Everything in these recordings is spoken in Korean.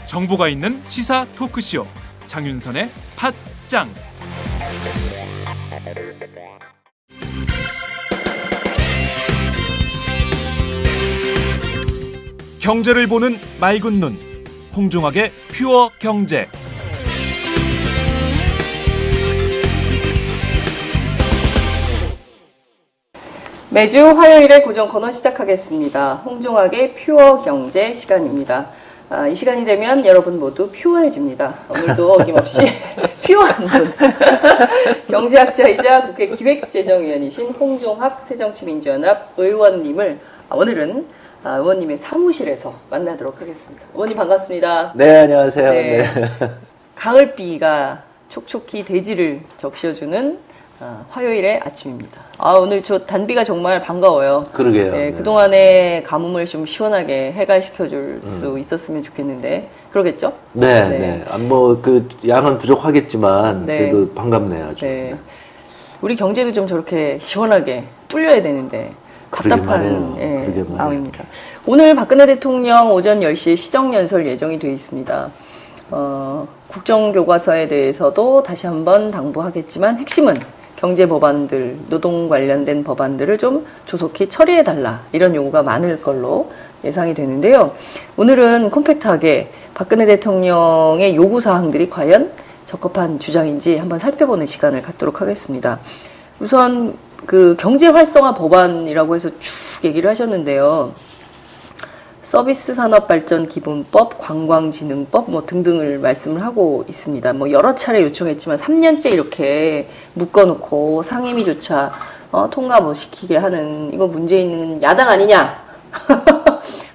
정보가 있는 시사 토크쇼 장윤선의 팟짱. 경제를 보는 맑은 눈, 홍종학의 퓨어 경제. 매주 화요일에 고정 코너 시작하겠습니다. 홍종학의 퓨어 경제 시간입니다. 이 시간이 되면 여러분 모두 퓨어해집니다. 오늘도 어김없이 퓨어한 분, 경제학자이자 국회 기획재정위원이신 홍종학 새정치민주연합 의원님을 오늘은 의원님의 사무실에서 만나도록 하겠습니다. 의원님 반갑습니다. 네, 안녕하세요. 네. 네. 가을비가 촉촉히 대지를 적셔주는 화요일의 아침입니다. 오늘 저 단비가 정말 반가워요. 그러게요. 네, 네. 그동안의 가뭄을 좀 시원하게 해갈시켜줄 수 있었으면 좋겠는데, 그러겠죠? 네, 네. 양은 부족하겠지만, 네. 그래도 반갑네요. 아주. 네. 우리 경제도 좀 저렇게 시원하게 뚫려야 되는데, 답답한 마음입니다. 오늘 박근혜 대통령 오전 10시에 시정연설 예정이 되어 있습니다. 국정교과서에 대해서도 다시 한번 당부하겠지만 핵심은 경제 법안들, 노동 관련된 법안들을 좀 조속히 처리해달라, 이런 요구가 많을 걸로 예상이 되는데요. 오늘은 콤팩트하게 박근혜 대통령의 요구사항들이 과연 적합한 주장인지 한번 살펴보는 시간을 갖도록 하겠습니다. 우선 그 경제 활성화 법안이라고 해서 쭉 얘기를 하셨는데요. 서비스 산업 발전 기본법, 관광진흥법 등등을 말씀을 하고 있습니다. 여러 차례 요청했지만 3년째 이렇게 묶어놓고 상임위조차 통과 못 시키게 하는, 이거 문제 있는 야당 아니냐?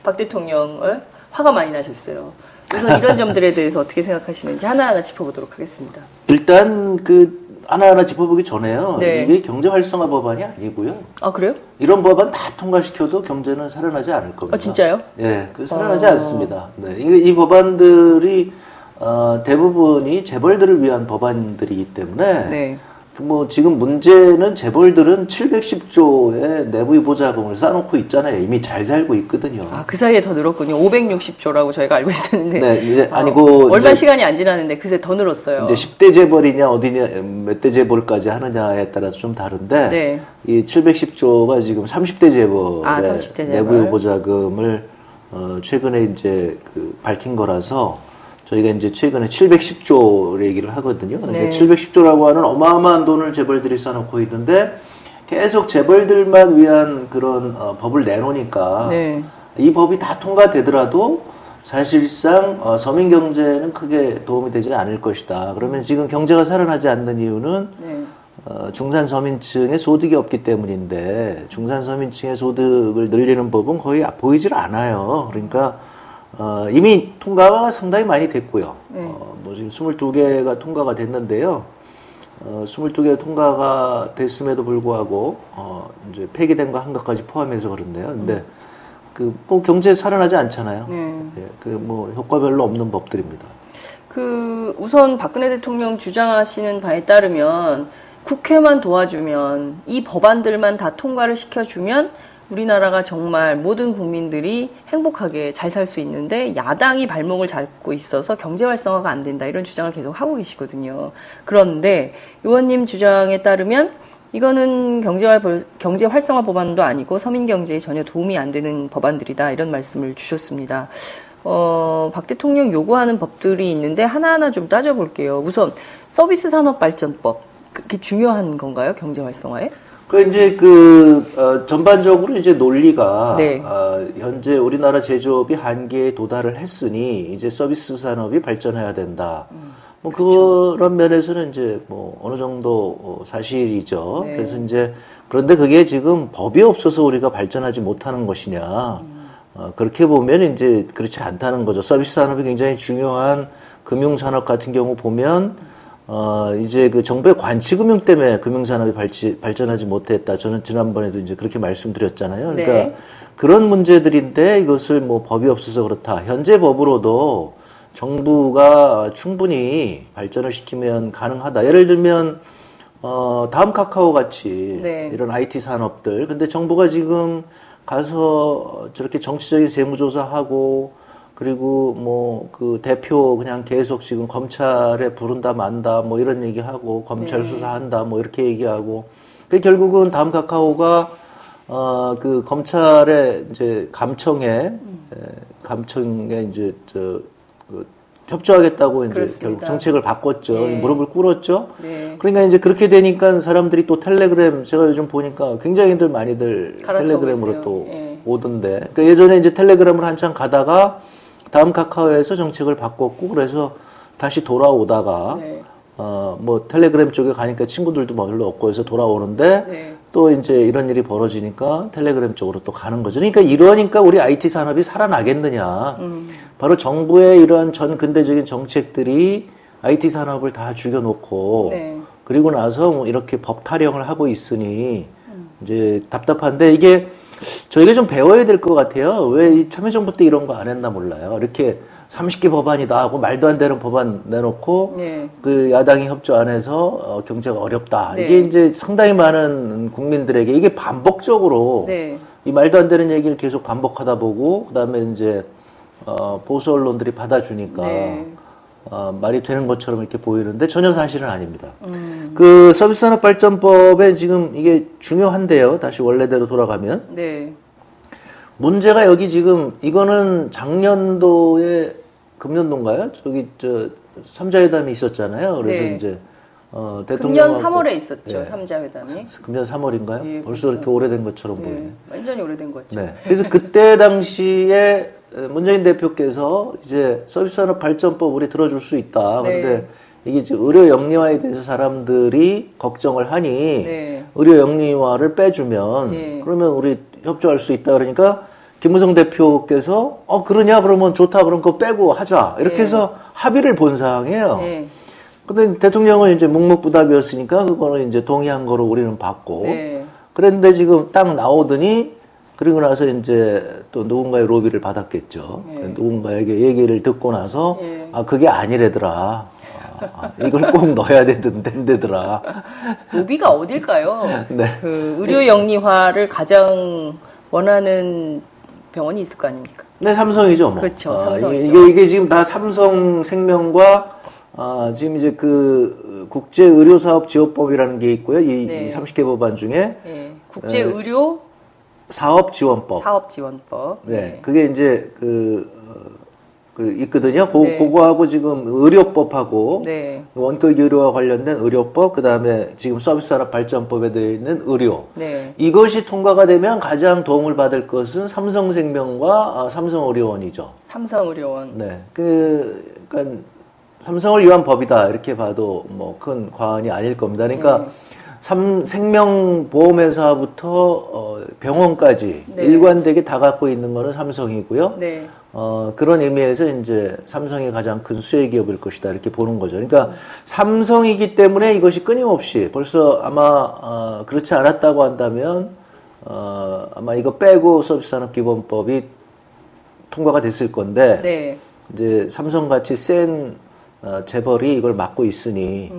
박 대통령을 화가 많이 나셨어요. 그래서 이런 점들에 대해서 어떻게 생각하시는지 하나하나 짚어보도록 하겠습니다. 일단 하나하나 짚어보기 전에요. 네. 이게 경제 활성화 법안이 아니고요. 아, 그래요? 이런 법안 다 통과시켜도 경제는 살아나지 않을 겁니다. 진짜요? 네, 살아나지 않습니다. 네, 이 법안들이 대부분이 재벌들을 위한 법안들이기 때문에 네. 지금 문제는 재벌들은 710조의 내부의 보자금을 쌓아놓고 있잖아요. 이미 잘 살고 있거든요. 그 사이에 더 늘었군요. 560조라고 저희가 알고 있었는데. 네, 이제 아니고 얼마 시간이 안 지났는데 그새 더 늘었어요. 이제 10대 재벌이냐 어디냐 몇 대 재벌까지 하느냐에 따라서 좀 다른데, 네. 이 710조가 지금 30대 재벌의 30대 재벌. 내부의 보자금을 최근에 이제 밝힌 거라서 저희가 이제 최근에 710조 얘기를 하거든요. 근데 네. 710조라고 하는 어마어마한 돈을 재벌들이 써놓고 있는데 계속 재벌들만 위한 그런 법을 내놓으니까, 네. 이 법이 다 통과되더라도 사실상 서민 경제는 크게 도움이 되지 않을 것이다. 그러면 지금 경제가 살아나지 않는 이유는 중산 서민층의 소득이 없기 때문인데, 중산 서민층의 소득을 늘리는 법은 거의 보이질 않아요. 그러니까 이미 통과가 상당히 많이 됐고요. 지금 22개가 통과가 됐는데요. 22개 통과가 됐음에도 불구하고 이제 폐기된 거 한 것까지 포함해서 그런데요. 근데 경제 살아나지 않잖아요. 효과 별로 없는 법들입니다. 우선 박근혜 대통령 주장하시는 바에 따르면 국회만 도와주면, 이 법안들만 다 통과를 시켜주면 우리나라가 정말 모든 국민들이 행복하게 잘 살 수 있는데 야당이 발목을 잡고 있어서 경제 활성화가 안 된다, 이런 주장을 계속 하고 계시거든요. 그런데 의원님 주장에 따르면 이거는 경제 활성화 법안도 아니고 서민 경제에 전혀 도움이 안 되는 법안들이다, 이런 말씀을 주셨습니다. 박 대통령 요구하는 법들이 있는데 하나하나 좀 따져볼게요. 우선 서비스 산업 발전법, 그게 중요한 건가요, 경제 활성화에? 이제 전반적으로 이제 논리가, 네. 현재 우리나라 제조업이 한계에 도달을 했으니 이제 서비스 산업이 발전해야 된다. 그렇죠. 그런 면에서는 이제 어느 정도 사실이죠. 네. 그래서 이제, 그런데 그게 지금 법이 없어서 우리가 발전하지 못하는 것이냐. 그렇게 보면 이제 그렇지 않다는 거죠. 서비스 산업이 굉장히 중요한 금융산업 같은 경우 보면, 이제 정부의 관치금융 때문에 금융산업이 발전하지 못했다. 저는 지난번에도 이제 그렇게 말씀드렸잖아요. 그러니까 네. 그런 문제들인데 이것을 법이 없어서 그렇다. 현재 법으로도 정부가 충분히 발전을 시키면 가능하다. 예를 들면 다음 카카오 같이 네. 이런 IT 산업들. 근데 정부가 지금 가서 저렇게 정치적인 세무조사하고 그리고 뭐 그 대표 그냥 계속 지금 검찰에 부른다 만다 뭐 이런 얘기하고 검찰 수사한다 뭐 이렇게 얘기하고 그 결국은 다음 카카오가 그 검찰의 이제 감청에 이제 협조하겠다고 이제 그렇습니다. 결국 정책을 바꿨죠. 네. 무릎을 꿇었죠. 네. 그러니까 이제 그렇게 되니까 사람들이 또 텔레그램 제가 요즘 보니까 굉장히들 많이들 텔레그램으로 있어요. 또 예. 오던데. 그러니까 예전에 이제 텔레그램을 한참 가다가 다음 카카오에서 정책을 바꿨고 그래서 다시 돌아오다가 네. 뭐 텔레그램 쪽에 가니까 친구들도 별로 없고 해서 돌아오는데 네. 또 이제 이런 일이 벌어지니까 텔레그램 쪽으로 또 가는 거죠. 그러니까 이러니까 우리 IT 산업이 살아나겠느냐. 바로 정부의 이런 전 근대적인 정책들이 IT 산업을 다 죽여놓고 네. 그리고 나서 뭐 이렇게 법 타령을 하고 있으니 이제 답답한데 이게 저희가 좀 배워야 될 것 같아요. 왜 이 참여정부 때 이런 거 안 했나 몰라요. 이렇게 30개 법안이다 하고 말도 안 되는 법안 내놓고 네. 그 야당이 협조 안 해서 경제가 어렵다. 네. 이게 이제 상당히 많은 국민들에게 이게 반복적으로 네. 이 말도 안 되는 얘기를 계속 반복하다 보고 그다음에 이제 보수 언론들이 받아주니까 네. 말이 되는 것처럼 이렇게 보이는데 전혀 사실은 아닙니다. 그 서비스산업발전법에 지금 이게 중요한데요. 다시 원래대로 돌아가면 네. 문제가 여기 지금 이거는 작년도에 금년도인가요? 저기 삼자회담이 있었잖아요. 그래서 네. 이제 금년 대통령하고 3월에 있었죠. 예. 삼자회담이. 금년 3월인가요? 예, 벌써 이렇게 오래된 것처럼 보이네. 네. 완전히 오래된 거죠. 네. 그래서 그때 당시에 문재인 대표께서 이제 서비스산업발전법 우리 들어줄 수 있다. 네. 근데 이게 이제 의료 영리화에 대해서 사람들이 걱정을 하니 네. 의료 영리화를 빼주면 네. 그러면 우리 협조할 수 있다. 그러니까 김무성 대표께서 그러냐 그러면 좋다. 그럼 그거 빼고 하자. 이렇게 네. 해서 합의를 본 사항이에요. 네. 근데 대통령은 이제 묵묵부답이었으니까 그거는 이제 동의한 거로 우리는 받고 네. 그런데 지금 딱 나오더니 그리고 나서 이제 또 누군가의 로비를 받았겠죠. 네. 누군가에게 얘기를 듣고 나서 네. 그게 아니래더라. 이걸 꼭 넣어야 된대더라. 로비가 어딜까요? 네. 그 의료 영리화를 가장 원하는 병원이 있을 거 아닙니까? 네, 삼성이죠. 뭐. 그렇죠. 삼성이죠. 이게 지금 다 삼성생명과 지금 이제 그 국제의료사업지원법이라는 게 있고요. 네. 이 30개 법안 중에 네. 국제의료 사업지원법. 사업지원법. 네. 그게 이제 그 있거든요. 네. 그거하고 지금 의료법하고 네. 원격 의료와 관련된 의료법, 그 다음에 지금 서비스산업발전법에 되어 있는 의료. 네. 이것이 통과가 되면 가장 도움을 받을 것은 삼성생명과 삼성의료원이죠. 삼성의료원. 네. 그러니까 삼성을 위한 법이다 이렇게 봐도 뭐 큰 과언이 아닐 겁니다. 그러니까 생명보험회사부터 병원까지 네. 일관되게 다 갖고 있는 거는 삼성이고요. 네. 그런 의미에서 이제 삼성이 가장 큰 수혜 기업일 것이다 이렇게 보는 거죠. 그러니까 삼성이기 때문에 이것이 끊임없이 벌써 아마 그렇지 않았다고 한다면 아마 이거 빼고 서비스산업기본법이 통과가 됐을 건데 네. 이제 삼성같이 센 재벌이 이걸 맡고 있으니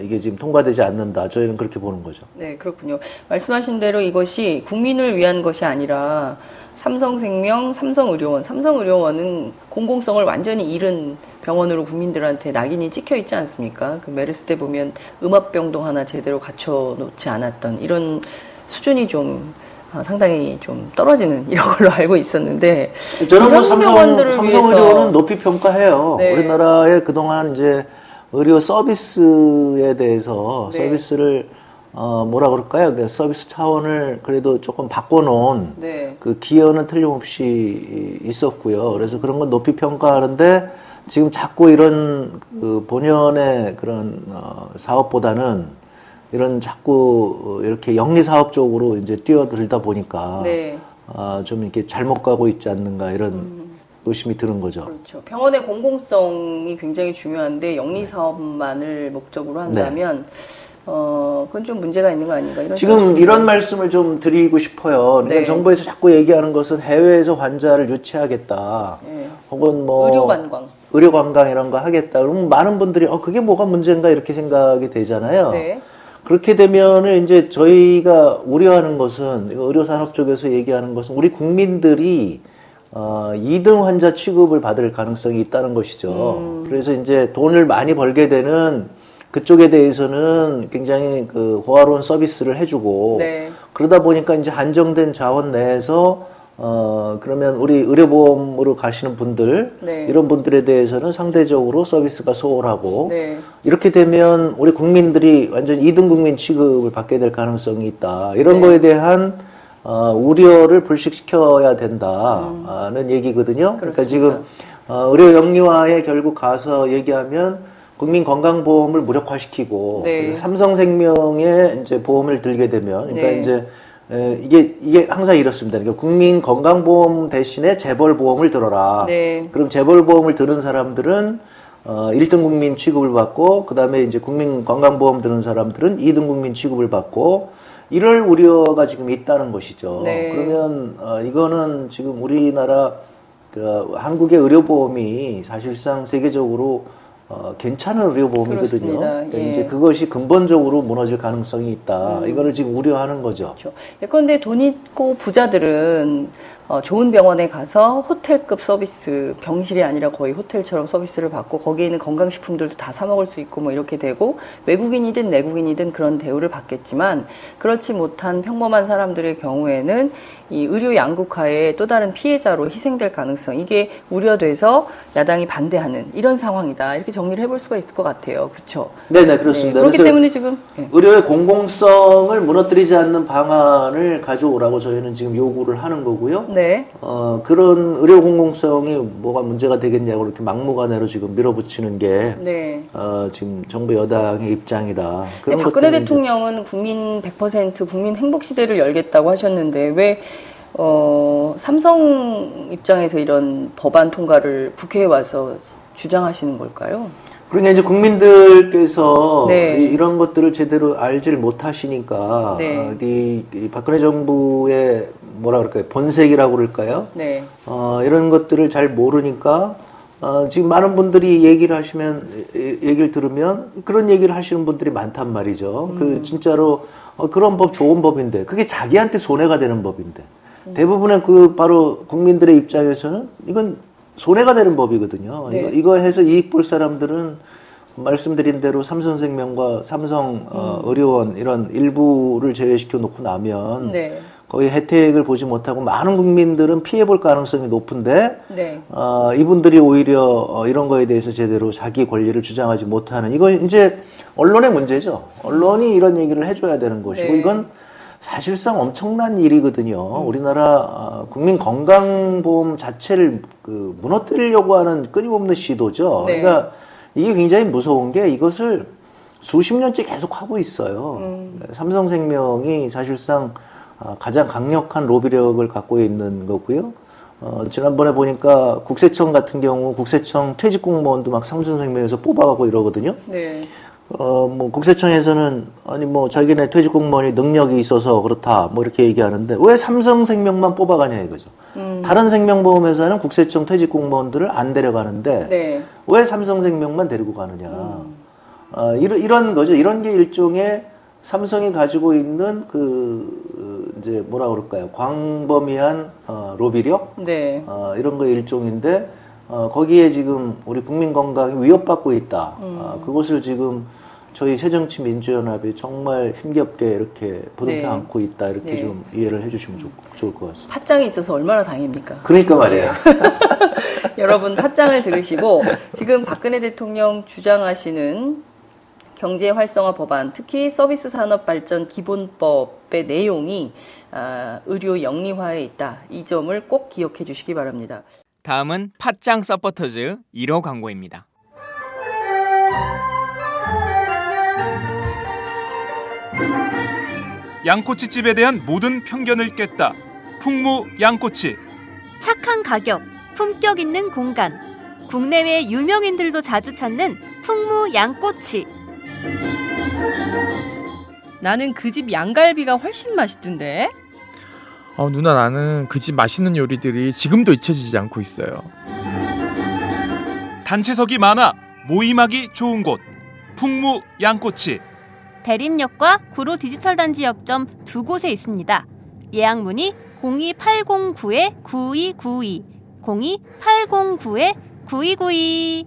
이게 지금 통과되지 않는다. 저희는 그렇게 보는 거죠. 네, 그렇군요. 말씀하신 대로 이것이 국민을 위한 것이 아니라 삼성생명, 삼성의료원은 공공성을 완전히 잃은 병원으로 국민들한테 낙인이 찍혀 있지 않습니까? 그 메르스 때 보면 음압병동 하나 제대로 갖춰놓지 않았던 이런 수준이 좀 상당히 좀 떨어지는 이런 걸로 알고 있었는데 저는 뭐 병원들을 삼성의료는 위해서 높이 평가해요. 네. 우리나라의 그동안 이제 의료 서비스에 대해서 네. 서비스를 뭐라 그럴까요? 그 서비스 차원을 그래도 조금 바꿔놓은 네. 그 기여는 틀림없이 있었고요. 그래서 그런 건 높이 평가하는데 지금 자꾸 이런 그 본연의 그런 사업보다는 이런 자꾸 이렇게 영리 사업 쪽으로 이제 뛰어들다 보니까 네. 좀 이렇게 잘못 가고 있지 않는가 이런 의심이 드는 거죠. 그렇죠. 병원의 공공성이 굉장히 중요한데 영리 사업만을 목적으로 한다면 그건 좀 문제가 있는 거 아닌가 이런 지금 이런 말씀을 좀 드리고 싶어요. 그러니까 네. 정부에서 자꾸 얘기하는 것은 해외에서 환자를 유치하겠다. 네. 혹은 뭐 의료 관광. 의료 관광 이런 거 하겠다. 그러면 많은 분들이 그게 뭐가 문제인가 이렇게 생각이 되잖아요. 네. 그렇게 되면은 이제 저희가 우려하는 것은 의료 산업 쪽에서 얘기하는 것은 우리 국민들이 2등 환자 취급을 받을 가능성이 있다는 것이죠. 그래서 이제 돈을 많이 벌게 되는 그쪽에 대해서는 굉장히 그 호화로운 서비스를 해주고 네. 그러다 보니까 이제 한정된 자원 내에서 그러면 우리 의료보험으로 가시는 분들 네. 이런 분들에 대해서는 상대적으로 서비스가 소홀하고 네. 이렇게 되면 우리 국민들이 완전 2등 국민 취급을 받게 될 가능성이 있다. 이런 네. 거에 대한 우려를 불식시켜야 된다는 얘기거든요. 그렇습니다. 그러니까 지금 의료 영리화에 결국 가서 얘기하면 국민 건강보험을 무력화시키고 네. 삼성생명에 이제 보험을 들게 되면 그러니까 네. 이제 이게 항상 이렇습니다. 그러니까 국민 건강보험 대신에 재벌보험을 들어라. 네. 그럼 재벌보험을 드는 사람들은 1등 국민 취급을 받고 그다음에 이제 국민 건강보험 드는 사람들은 2등 국민 취급을 받고 이럴 우려가 지금 있다는 것이죠. 네. 그러면 이거는 지금 우리나라 한국의 의료보험이 사실상 세계적으로 괜찮은 의료보험이거든요. 그렇습니다. 예. 이제 그것이 근본적으로 무너질 가능성이 있다. 이거를 지금 우려하는 거죠. 그렇죠. 예컨대 돈 있고 부자들은 좋은 병원에 가서 호텔급 서비스, 병실이 아니라 거의 호텔처럼 서비스를 받고 거기에 있는 건강식품들도 다 사 먹을 수 있고 뭐 이렇게 되고 외국인이든 내국인이든 그런 대우를 받겠지만 그렇지 못한 평범한 사람들의 경우에는 이 의료 양극화의 또 다른 피해자로 희생될 가능성, 이게 우려돼서 야당이 반대하는 이런 상황이다. 이렇게 정리를 해볼 수가 있을 것 같아요. 그렇죠? 네네, 그렇습니다. 네, 그렇기 때문에 지금 의료의 공공성을 무너뜨리지 않는 방안을 가져오라고 저희는 지금 요구를 하는 거고요. 네. 그런 의료 공공성이 뭐가 문제가 되겠냐고 이렇게 막무가내로 지금 밀어붙이는 게 네. 지금 정부 여당의 입장이다. 그런 박근혜 대통령은 국민 100% 국민 행복 시대를 열겠다고 하셨는데 왜 삼성 입장에서 이런 법안 통과를 국회에 와서 주장하시는 걸까요? 그러니까 이제 국민들께서 네. 이런 것들을 제대로 알지를 못하시니까 네. 이 박근혜 정부의 뭐라 그럴까요? 본색이라고 그럴까요? 네. 이런 것들을 잘 모르니까 지금 많은 분들이 얘기를 들으면 그런 얘기를 하시는 분들이 많단 말이죠. 그 진짜로 그런 법 좋은 법인데 그게 자기한테 손해가 되는 법인데 대부분의 바로 국민들의 입장에서는 이건 손해가 되는 법이거든요. 네. 이거 해서 이익 볼 사람들은 말씀드린 대로 삼성생명과 삼성 의료원 이런 일부를 제외시켜 놓고 나면 네. 거의 혜택을 보지 못하고 많은 국민들은 피해 볼 가능성이 높은데 네. 이분들이 오히려 이런 거에 대해서 제대로 자기 권리를 주장하지 못하는 이건 이제 언론의 문제죠. 언론이 이런 얘기를 해줘야 되는 것이고 네. 이건 사실상 엄청난 일이거든요. 우리나라 국민 건강보험 자체를 무너뜨리려고 하는 끊임없는 시도죠. 네. 그러니까 이게 굉장히 무서운 게 이것을 수십 년째 계속 하고 있어요. 삼성생명이 사실상 가장 강력한 로비력을 갖고 있는 거고요. 지난번에 보니까 국세청 같은 경우 국세청 퇴직 공무원도 막 삼성생명에서 뽑아가고 이러거든요. 네. 뭐 국세청에서는 아니 뭐 자기네 퇴직 공무원이 능력이 있어서 그렇다 뭐 이렇게 얘기하는데 왜 삼성생명만 뽑아가냐 이거죠. 다른 생명보험회사는 국세청 퇴직 공무원들을 안 데려가는데 네. 왜 삼성생명만 데리고 가느냐. 이런 거죠. 이런 게 일종의 삼성이 가지고 있는 이제 뭐라 그럴까요? 광범위한 로비력? 네. 이런 거 일종인데 거기에 지금 우리 국민 건강이 위협받고 있다. 그것을 지금 저희 새정치민주연합이 정말 힘겹게 이렇게 부둥켜 네. 안고 있다. 이렇게 네. 좀 이해를 해주시면 좋을 것 같습니다. 팟짱이 있어서 얼마나 다행입니까? 그러니까 말이에요. 여러분 팟짱을 들으시고 지금 박근혜 대통령 주장하시는 경제 활성화 법안, 특히 서비스 산업 발전 기본법의 내용이 의료 영리화에 있다. 이 점을 꼭 기억해 주시기 바랍니다. 다음은 팟짱 서포터즈 1호 광고입니다. 양꼬치집에 대한 모든 편견을 깼다. 풍무 양꼬치. 착한 가격, 품격 있는 공간. 국내외 유명인들도 자주 찾는 풍무 양꼬치. 나는 그 집 양갈비가 훨씬 맛있던데. 누나 나는 그 집 맛있는 요리들이 지금도 잊혀지지 않고 있어요. 단체석이 많아 모임하기 좋은 곳 풍무 양꼬치. 대림역과 구로 디지털 단지 역점 두 곳에 있습니다. 예약 문의 02809-9292, 02809-9292.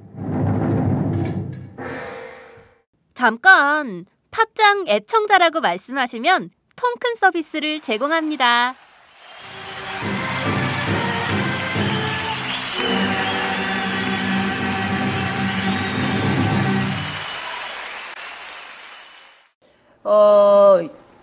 잠깐, 팟짱 애청자라고 말씀하시면 통큰 서비스를 제공합니다.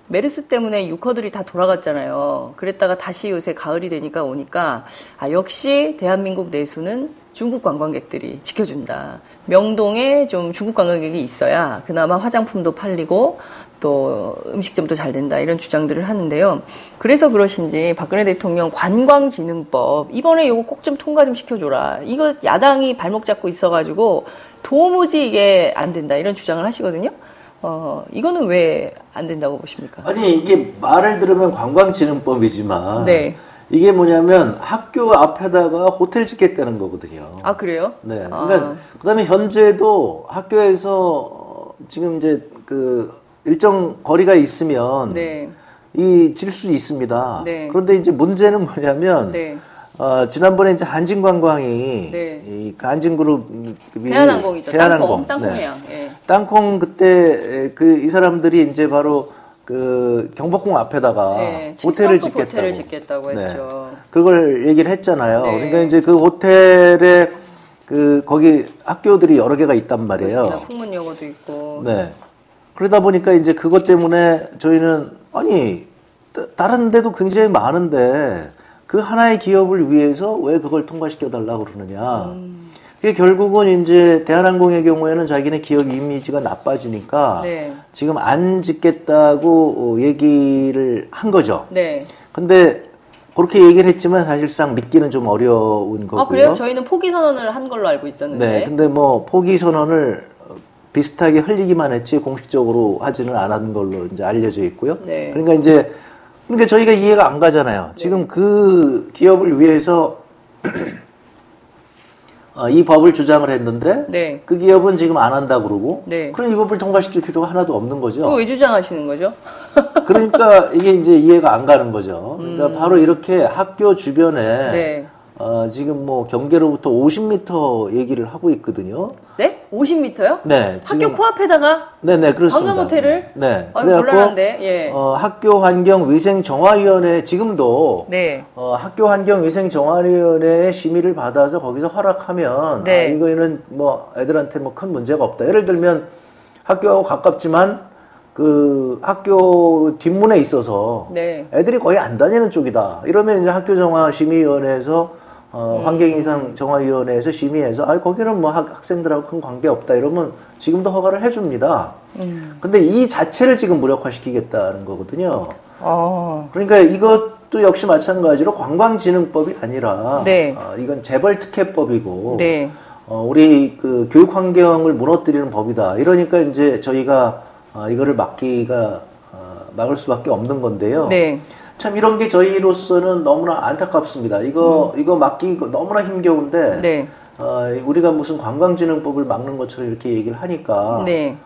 메르스 때문에 유커들이 다 돌아갔잖아요. 그랬다가 다시 요새 가을이 되니까 오니까 역시 대한민국 내수는 중국 관광객들이 지켜준다. 명동에 좀 중국 관광객이 있어야 그나마 화장품도 팔리고 또 음식점도 잘 된다 이런 주장들을 하는데요. 그래서 그러신지 박근혜 대통령 관광진흥법 이번에 이거 꼭 좀 통과 좀 시켜줘라. 이거 야당이 발목 잡고 있어가지고 도무지 이게 안 된다 이런 주장을 하시거든요. 이거는 왜 안 된다고 보십니까? 아니 이게 말을 들으면 관광진흥법이지만 네. 이게 뭐냐면 학교 앞에다가 호텔 짓겠다는 거거든요. 아 그래요? 네. 그러니까 그다음에 현재도 학교에서 지금 이제 그 일정 거리가 있으면 네. 이 질 수 있습니다. 네. 그런데 이제 문제는 뭐냐면 네. 지난번에 이제 한진관광이 네. 이 한진그룹이 대한항공이죠. 대한항공. 땅콩해양. 네. 땅콩 그때 이 사람들이 이제 바로 그 경복궁 앞에다가 네. 호텔을 7성급 짓겠다고. 호텔을 짓겠다고 했죠. 그걸 얘기를 했잖아요. 네. 그러니까 이제 그 호텔에 거기 학교들이 여러 개가 있단 말이에요. 그렇습니다. 풍문여고도 있고. 네. 그러다 보니까 이제 그것 때문에 저희는 아니 다른 데도 굉장히 많은데 그 하나의 기업을 위해서 왜 그걸 통과시켜 달라고 그러느냐. 그게 결국은 이제 대한항공의 경우에는 자기네 기업 이미지가 나빠지니까 네. 지금 안 짓겠다고 얘기를 한 거죠. 네. 근데 그렇게 얘기를 했지만 사실상 믿기는 좀 어려운 거고요. 그래요? 저희는 포기 선언을 한 걸로 알고 있었는데. 네. 근데 뭐 포기 선언을 비슷하게 흘리기만 했지 공식적으로 하지는 않은 걸로 이제 알려져 있고요. 네. 그러니까 저희가 이해가 안 가잖아요. 지금 그 기업을 위해서 이 법을 주장을 했는데 네. 그 기업은 지금 안 한다 그러고 네. 그럼 이 법을 통과시킬 필요가 하나도 없는 거죠. 그거 왜 주장하시는 거죠? 그러니까 이게 이제 이해가 안 가는 거죠. 그러니까 바로 이렇게 학교 주변에 네. 지금 뭐 경계로부터 50m 얘기를 하고 있거든요. 네? 50m요? 네. 학교 코앞에다가 네네, 그렇습니다. 관광 호텔을? 네. 곤란한데, 예. 학교환경위생정화위원회, 지금도, 네. 학교환경위생정화위원회의 심의를 받아서 거기서 허락하면, 네. 이거는 뭐 애들한테 뭐 큰 문제가 없다. 예를 들면 학교하고 가깝지만, 그 학교 뒷문에 있어서 네. 애들이 거의 안 다니는 쪽이다. 이러면 이제 학교정화심의위원회에서 환경이상정화위원회에서 심의해서 거기는 뭐 학생들하고 큰 관계 없다 이러면 지금도 허가를 해줍니다. 근데 이 자체를 지금 무력화시키겠다는 거거든요. 그러니까 이것도 역시 마찬가지로 관광진흥법이 아니라 네. 이건 재벌특혜법이고 네. 우리 그 교육 환경을 무너뜨리는 법이다. 이러니까 이제 저희가 이거를 막을 수밖에 없는 건데요. 네. 참 이런 게 저희로서는 너무나 안타깝습니다. 이거 막기 너무나 힘겨운데 네. 우리가 무슨 관광진흥법을 막는 것처럼 이렇게 얘기를 하니까 네.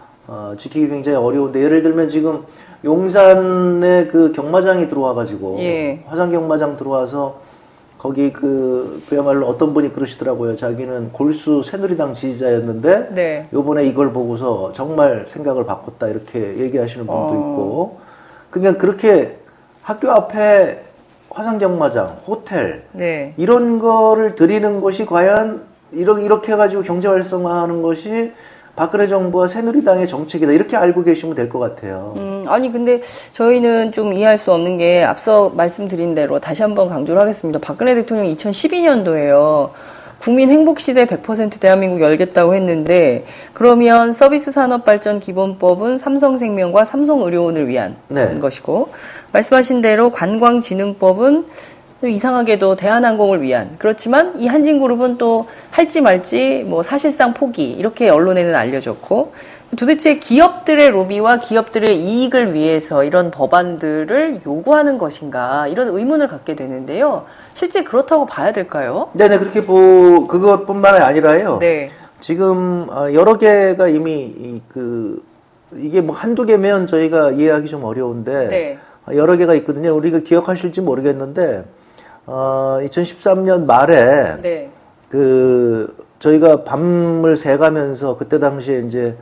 지키기 굉장히 어려운데 예를 들면 지금 용산에 그 경마장이 들어와가지고 예. 화산 경마장 들어와서 거기 그야말로 어떤 분이 그러시더라고요. 자기는 골수 새누리당 지지자였는데 네. 요번에 이걸 보고서 정말 생각을 바꿨다 이렇게 얘기하시는 분도 있고 그냥 그렇게 학교 앞에 화산 경마장, 호텔 네. 이런 거를 드리는 것이 과연 이렇게 해가지고 경제 활성화하는 것이 박근혜 정부와 새누리당의 정책이다. 이렇게 알고 계시면 될 것 같아요. 아니 근데 저희는 좀 이해할 수 없는 게 앞서 말씀드린 대로 다시 한번 강조를 하겠습니다. 박근혜 대통령 2012년도에요. 국민 행복시대 100% 대한민국 열겠다고 했는데 그러면 서비스산업발전기본법은 삼성생명과 삼성의료원을 위한 네. 것이고 말씀하신 대로 관광진흥법은 이상하게도 대한항공을 위한 그렇지만 이 한진그룹은 또 할지 말지 뭐 사실상 포기 이렇게 언론에는 알려졌고 도대체 기업들의 로비와 기업들의 이익을 위해서 이런 법안들을 요구하는 것인가 이런 의문을 갖게 되는데요. 실제 그렇다고 봐야 될까요? 네네 그렇게 그것뿐만 아니라요. 네. 지금 여러 개가 이미 이게 뭐 한두 개면 저희가 이해하기 좀 어려운데 네. 여러 개가 있거든요. 우리가 기억하실지 모르겠는데 2013년 말에 네. 저희가 밤을 새가면서 그때 당시에 이제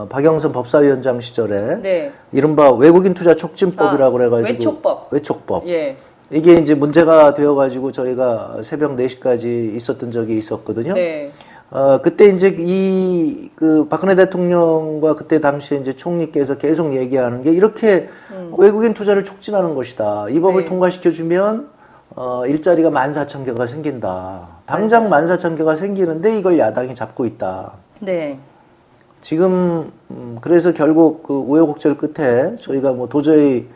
박영선 법사위원장 시절에 네. 이른바 외국인 투자 촉진법이라고 그래가지고 외촉법. 예. 이게 이제 문제가 되어가지고 저희가 새벽 4시까지 있었던 적이 있었거든요. 네. 그때 이제 박근혜 대통령과 그때 당시에 이제 총리께서 계속 얘기하는 게 이렇게 외국인 투자를 촉진하는 것이다. 이 법을 네. 통과시켜주면 일자리가 14,000개가 생긴다. 당장 14,000개가 생기는데 이걸 야당이 잡고 있다. 네. 지금 그래서 결국 그 우여곡절 끝에 저희가 뭐 도저히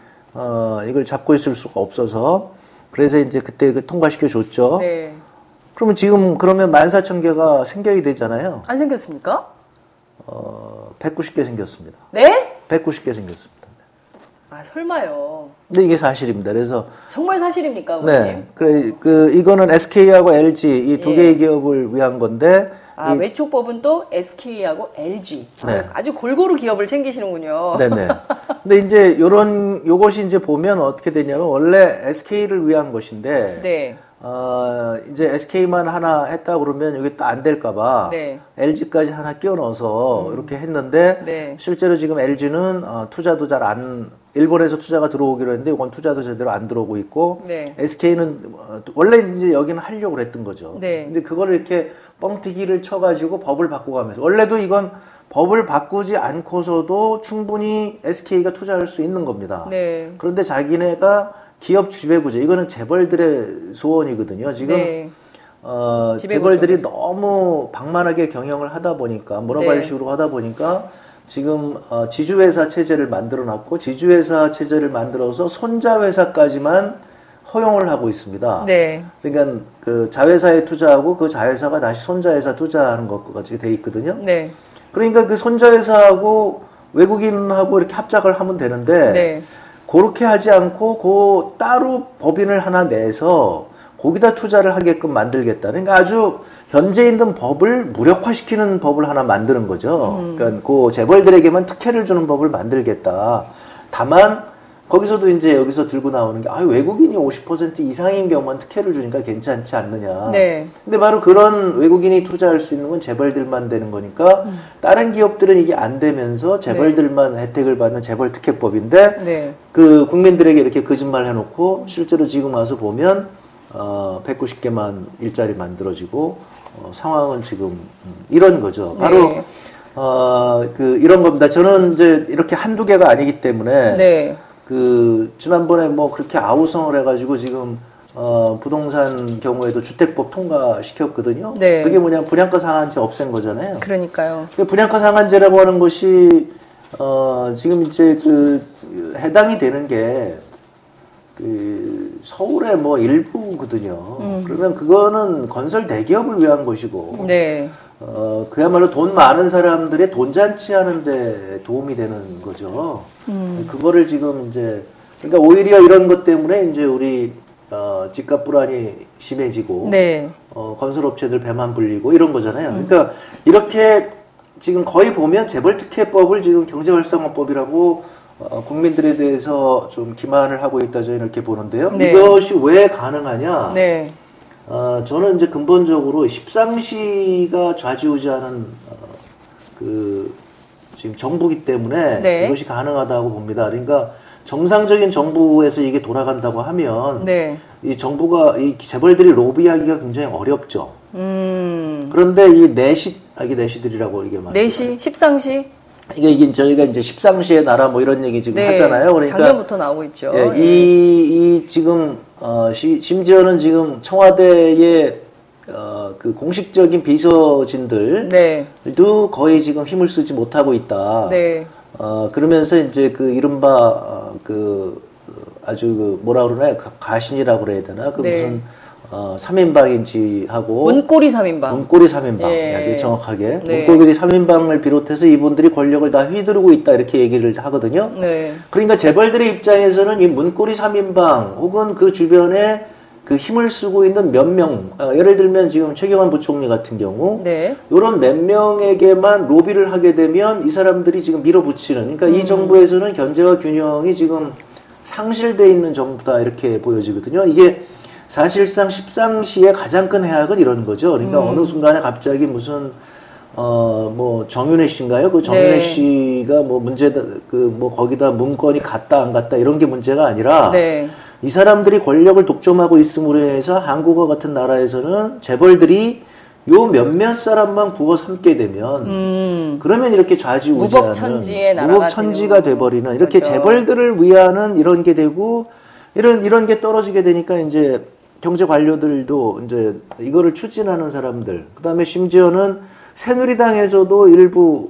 이걸 잡고 있을 수가 없어서 그래서 이제 그때 통과시켜 줬죠. 네. 그러면 지금 그러면 14,000개가 생겨야 되잖아요. 안 생겼습니까? 190개 생겼습니다. 네? 190개 생겼습니다. 아, 설마요. 근데 이게 사실입니다. 그래서 정말 사실입니까, 네, 의원님? 이거는 SK하고 LG 이 두 예. 개의 기업을 위한 건데. 외촉법은 또 SK하고 LG. 네. 아주 골고루 기업을 챙기시는군요. 네네. 근데 이제 요것이 이제 보면 어떻게 되냐면 원래 SK를 위한 것인데. 네. 이제 SK만 하나 했다 그러면 이게 또 안 될까봐 네. LG까지 하나 끼워 넣어서 이렇게 했는데 네. 실제로 지금 LG는 투자도 일본에서 투자가 들어오기로 했는데 이건 투자도 제대로 안 들어오고 있고 네. SK는 원래 이제 여기는 하려고 그랬던 거죠. 네. 근데 그거를 이렇게 뻥튀기를 쳐가지고 법을 바꿔가면서 원래도 이건 법을 바꾸지 않고서도 충분히 SK가 투자할 수 있는 겁니다. 네. 그런데 자기네가 기업 지배구조 이거는 재벌들의 소원이거든요. 지금 네. 재벌들이 너무 방만하게 경영을 하다 보니까 모노발식으로 하다 보니까 지금 지주회사 체제를 만들어놨고 지주회사 체제를 만들어서 손자회사까지만 허용을 하고 있습니다. 네. 그러니까 그 자회사에 투자하고 그 자회사가 다시 손자회사 투자하는 것과 같이 돼 있거든요. 네. 그러니까 그 손자회사하고 외국인하고 이렇게 합작을 하면 되는데 네. 그렇게 하지 않고 따로 법인을 하나 내서 거기다 투자를 하게끔 만들겠다. 그러니까 아주 현재 있는 법을 무력화시키는 법을 하나 만드는 거죠. 그러니까 그 재벌들에게만 특혜를 주는 법을 만들겠다. 다만 거기서도 이제 여기서 들고 나오는 게 외국인이 50% 이상인 경우만 특혜를 주니까 괜찮지 않느냐. 네. 근데 바로 그런 외국인이 투자할 수 있는 건 재벌들만 되는 거니까 다른 기업들은 이게 안 되면서 재벌들만 혜택을 받는 재벌 특혜법인데 네. 그 국민들에게 이렇게 거짓말 해놓고 실제로 지금 와서 보면 190개만 일자리 만들어지고 상황은 지금 이런 거죠. 바로 네. 이런 겁니다. 저는 이제 이렇게 한두 개가 아니기 때문에 네. 지난번에 뭐 그렇게 아우성을 해가지고 지금 부동산 경우에도 주택법 통과시켰거든요. 네. 그게 뭐냐 분양가 상한제 없앤 거잖아요. 그러니까요. 분양가 상한제라고 하는 것이 지금 이제 해당이 되는 게 서울의 뭐 일부거든요. 그러면 그거는 건설 대기업을 위한 것이고, 네. 그야말로 돈 많은 사람들의 돈잔치 하는데 도움이 되는 거죠. 그거를 지금 이제, 그러니까 오히려 이런 것 때문에 이제 우리, 집값 불안이 심해지고, 네. 건설업체들 배만 불리고 이런 거잖아요. 그러니까 이렇게 지금 거의 보면 재벌특혜법을 지금 경제활성화법이라고 국민들에 대해서 좀 기만을 하고 있다 저는 이렇게 보는데요. 네. 이것이 왜 가능하냐? 네. 저는 이제 근본적으로 십상시가 좌지우지하는 지금 정부기 때문에 네. 이것이 가능하다고 봅니다. 그러니까 정상적인 정부에서 이게 돌아간다고 하면 네. 이 정부가 이 재벌들이 로비하기가 굉장히 어렵죠. 그런데 이 이게 내시들이라고 이게 말이에요. 내시, 십상시. 이게 저희가 이제 십상시의 나라 뭐 이런 얘기 지금 네. 하잖아요. 그러니까 작년부터 나오고 있죠. 예, 이 지금 심지어는 지금 청와대의 그 공식적인 비서진들도 네. 거의 지금 힘을 쓰지 못하고 있다. 네. 그러면서 이제 이른바 아주 뭐라 그러나요? 가신이라고 그래야 되나? 네. 무슨 3인방인지 하고 문고리 3인방. 문고리 3인방. 예. 정확하게. 네. 문고리 3인방을 비롯해서 이분들이 권력을 다 휘두르고 있다 이렇게 얘기를 하거든요. 네. 그러니까 재벌들의 입장에서는 이 문고리 3인방 혹은 그 주변에 그 힘을 쓰고 있는 몇 명, 예를 들면 지금 최경환 부총리 같은 경우, 네. 이런 몇 명에게만 로비를 하게 되면 이 사람들이 지금 밀어붙이는, 그러니까 이 정부에서는 견제와 균형이 지금 상실돼 있는 정부다 이렇게 보여지거든요. 이게 사실상 십상시의 가장 큰 해악은 이런 거죠. 그러니까 어느 순간에 갑자기 무슨 뭐 정윤회 씨인가요? 그 정윤회 네. 씨가 뭐 문제다, 그 뭐 거기다 문건이 갔다 안 갔다 이런 게 문제가 아니라. 네. 이 사람들이 권력을 독점하고 있음으로 인해서 한국과 같은 나라에서는 재벌들이 요 몇몇 사람만 구워 삼게 되면 그러면 이렇게 좌지우지하는 무법천지가 돼버리는 이렇게 맞죠. 재벌들을 위하는 이런 게 되고 이런 게 떨어지게 되니까 이제 경제 관료들도 이제 이거를 추진하는 사람들 그다음에 심지어는 새누리당에서도 일부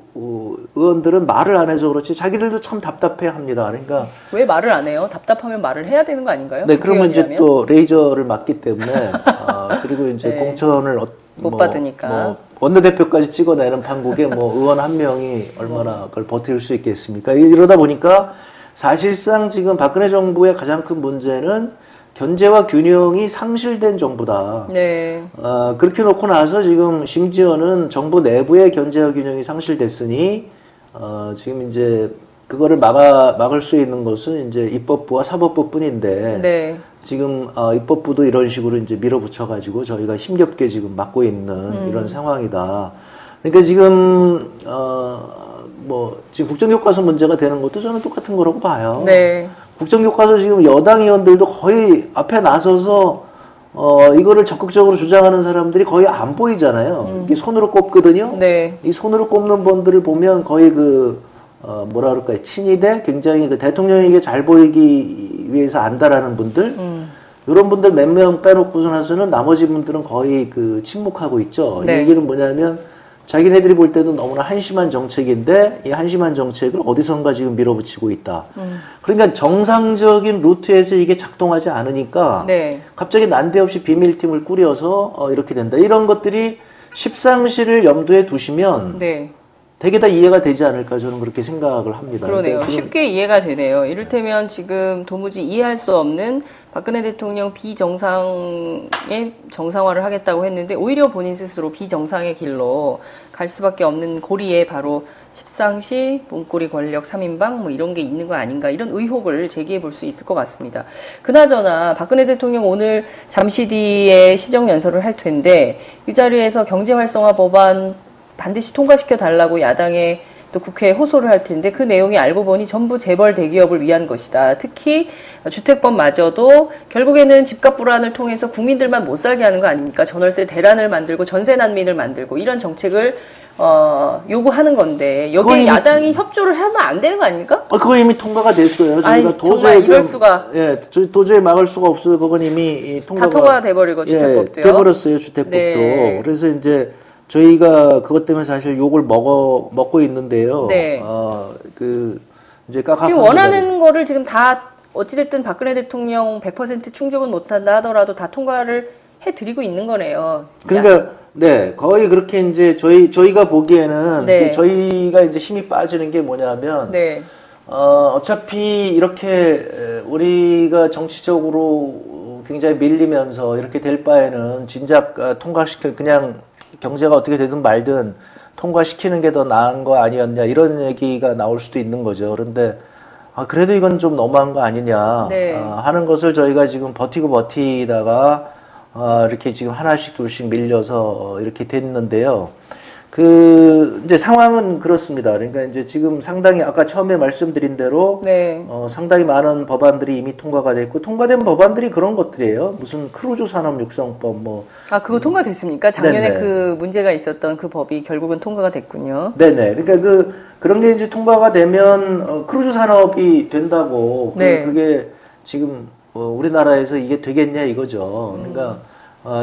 의원들은 말을 안 해서 그렇지 자기들도 참 답답해합니다. 그러니까 왜 말을 안 해요? 답답하면 말을 해야 되는 거 아닌가요? 네, 그러면 이제 또 레이저를 맞기 때문에 그리고 이제 네. 공천을 못 받으니까 뭐 원내대표까지 찍어내는 판국에 뭐 의원 한 명이 얼마나 그걸 버틸 수 있겠습니까? 이러다 보니까 사실상 지금 박근혜 정부의 가장 큰 문제는 견제와 균형이 상실된 정부다. 네. 그렇게 놓고 나서 지금 심지어는 정부 내부의 견제와 균형이 상실됐으니 지금 이제 그거를 막을 수 있는 것은 이제 입법부와 사법부뿐인데 네. 지금 입법부도 이런 식으로 이제 밀어붙여가지고 저희가 힘겹게 지금 막고 있는 이런 상황이다. 그러니까 지금 뭐 지금 국정교과서 문제가 되는 것도 저는 똑같은 거라고 봐요. 네. 국정교과서 지금 여당 의원들도 거의 앞에 나서서 이거를 적극적으로 주장하는 사람들이 거의 안 보이잖아요. 이게 손으로 꼽거든요. 네. 이 손으로 꼽는 분들을 보면 거의 뭐라 그럴까요? 친이대 굉장히 그 대통령에게 잘 보이기 위해서 안다라는 분들. 이런 분들 몇 명 빼놓고서 나서는 나머지 분들은 거의 침묵하고 있죠. 네. 이 얘기는 뭐냐면 자기네들이 볼 때도 너무나 한심한 정책인데 이 한심한 정책을 어디선가 지금 밀어붙이고 있다. 그러니까 정상적인 루트에서 이게 작동하지 않으니까 네. 갑자기 난데없이 비밀팀을 꾸려서 이렇게 된다. 이런 것들이 십상시를 염두에 두시면 네. 되게 다 이해가 되지 않을까 저는 그렇게 생각을 합니다. 그러네요. 그러니까 쉽게 이해가 되네요. 이를테면 지금 도무지 이해할 수 없는 박근혜 대통령 비정상의 정상화를 하겠다고 했는데 오히려 본인 스스로 비정상의 길로 갈 수밖에 없는 고리에 바로 십상시, 문고리 권력 3인방 뭐 이런 게 있는 거 아닌가 이런 의혹을 제기해 볼 수 있을 것 같습니다. 그나저나 박근혜 대통령 오늘 잠시 뒤에 시정연설을 할 텐데 이 자리에서 경제활성화 법안 반드시 통과시켜 달라고 야당에 또 국회에 호소를 할 텐데 그 내용이 알고 보니 전부 재벌 대기업을 위한 것이다. 특히 주택법마저도 결국에는 집값 불안을 통해서 국민들만 못 살게 하는 거 아닙니까? 전월세 대란을 만들고 전세 난민을 만들고 이런 정책을 요구하는 건데 여기 야당이 협조를 하면 안 되는 거 아닙니까? 그거 이미 통과가 됐어요. 저희가 도저히 이럴 수가. 예, 도저히 막을 수가 없어요. 그건 이미 다 통과돼 버리고 주택법도요. 돼버렸어요. 주택법도. 네. 그래서 이제 저희가 그것 때문에 사실 욕을 먹고 있는데요. 네. 이제 지금 원하는 거를 지금 다 어찌됐든 박근혜 대통령 100% 충족은 못한다 하더라도 다 통과를 해드리고 있는 거네요. 그러니까 네 거의 그렇게 이제 저희가 보기에는 네. 저희가 이제 힘이 빠지는 게 뭐냐면 네. 어차피 이렇게 우리가 정치적으로 굉장히 밀리면서 이렇게 될 바에는 진작 그냥 경제가 어떻게 되든 말든 통과시키는 게 더 나은 거 아니었냐 이런 얘기가 나올 수도 있는 거죠. 그런데 그래도 이건 좀 너무한 거 아니냐 네. 하는 것을 저희가 지금 버티다가 이렇게 지금 하나씩 둘씩 밀려서 이렇게 됐는데요. 이제 상황은 그렇습니다. 그러니까 이제 지금 상당히 아까 처음에 말씀드린 대로 네. 상당히 많은 법안들이 이미 통과가 됐고 통과된 법안들이 그런 것들이에요. 무슨 크루즈 산업 육성법 뭐. 그거 통과됐습니까? 작년에 네네. 그 문제가 있었던 그 법이 결국은 통과가 됐군요. 네네. 그러니까 그런 게 이제 통과가 되면 크루즈 산업이 된다고 네. 그게 지금 우리나라에서 이게 되겠냐 이거죠. 그러니까.